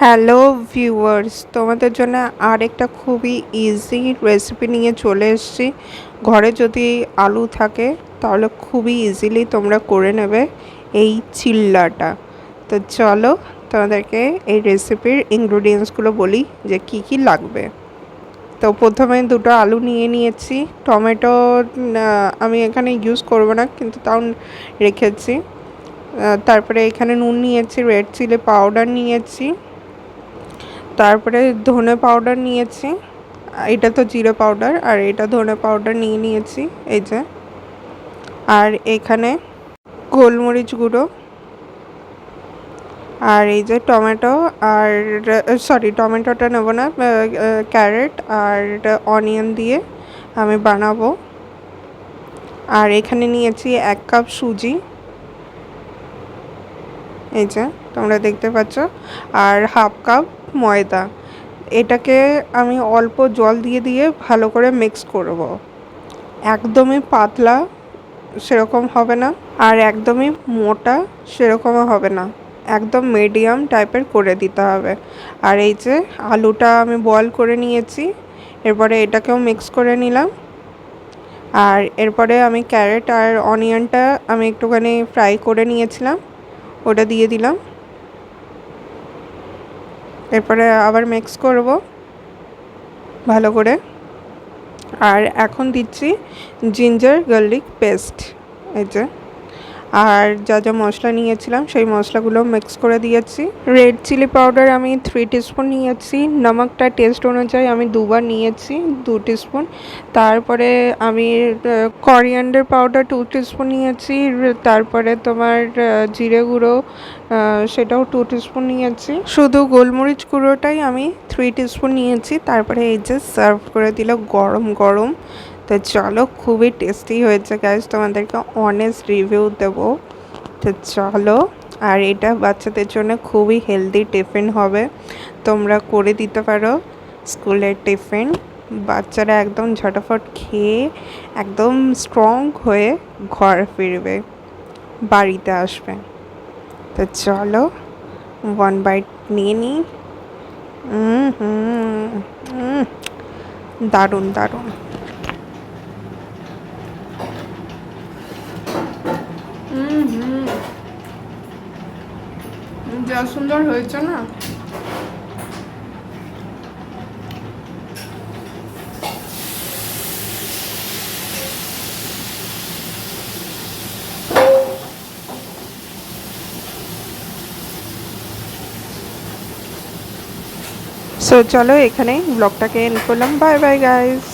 Hello viewers, তোমাদের জন্য আরেকটা খুবই ইজি রেসিপি নিয়ে চলে এসেছি। ঘরে যদি আলু থাকে তাহলে খুবই ইজিলি তোমরা করে নেবে এই চিল্লাটা। তো চলো তোমাদেরকে এই রেসিপির ইনগ্রিডিয়েন্টসগুলো বলি যে কি কি লাগবে। তো প্রথমে দুটো আলু নিয়ে নিয়েছি। টমেটো আমি এখানে ইউজ করব না, কিন্তু তাও রেখেছি। তারপরে এখানে নুন নিয়েছি, রেড চিলি পাউডার নিয়েছি, তারপরে ধনে পাউডার নিয়েছি। এটা তো জিরে পাউডার, আর এটা ধনে পাউডার নিয়ে নিয়েছি এই যে। আর এখানে গোলমরিচ গুঁড়ো, আর এই যে টমেটো, আর সরি টমেটোটা নেব না, ক্যারেট আর অনিয়ন দিয়ে আমি বানাবো। আর এখানে নিয়েছি 1 কাপ সুজি, এই যে তোমরা দেখতে পাচ্ছ, আর 1/2 কাপ ময়দা। এটাকে আমি অল্প জল দিয়ে দিয়ে ভালো করে মিক্স করব। একদমই পাতলা সেরকম হবে না, আর একদমই মোটা সেরকমও হবে না, একদম মিডিয়াম টাইপের করে দিতে হবে। আর এই যে আলুটা আমি বয়েল করে নিয়েছি, এরপরে এটাকেও মিক্স করে নিলাম। আর এরপরে আমি ক্যারেট আর অনিয়নটা আমি একটুখানি ফ্রাই করে নিয়েছিলাম, ওটা দিয়ে দিলাম। এরপরে আবার মিক্স করব ভালো করে। আর এখন দিচ্ছি জিঞ্জার গার্লিক পেস্ট, এই যে। আর যা যা মশলা নিয়েছিলাম সেই মশলাগুলো মিক্স করে দিয়েছি। রেড চিলি পাউডার আমি 3 টিস্পুন নিয়েছি। নমকটা টেস্ট অনুযায়ী আমি 2বার নিয়েছি, 2 টিস্পুন। তারপরে আমি করিয়ান্ডার পাউডার 2 টিস্পুন নিয়েছি। তারপরে তোমার জিরে গুঁড়ো, সেটাও 2 টিস্পুন নিয়েছি। শুধু গোলমরিচ গুঁড়োটাই আমি 3 টিস্পুন নিয়েছি। তারপরে এই যে সার্ভ করে দিল গরম গরম। তো চলো, খুবই টেস্টি হয়েছে গাইস, তোমাদেরকে অনেস্ট রিভিউ দেবো। তো চলো, আর এটা বাচ্চাদের জন্য খুবই হেলদি টিফিন হবে, তোমরা করে দিতে পারো স্কুলের টিফিন। বাচ্চারা একদম ঝটাফট খেয়ে একদম স্ট্রং হয়ে ঘর ফিরবে, বাড়িতে আসবে। তো চলো 1 বাইট নিয়ে নিই। দারুণ দারুণ। যা সুন্দর হয়েছে না। সো চলো এখানে ব্লগটাকে এন্ড করলাম। Bye bye guys.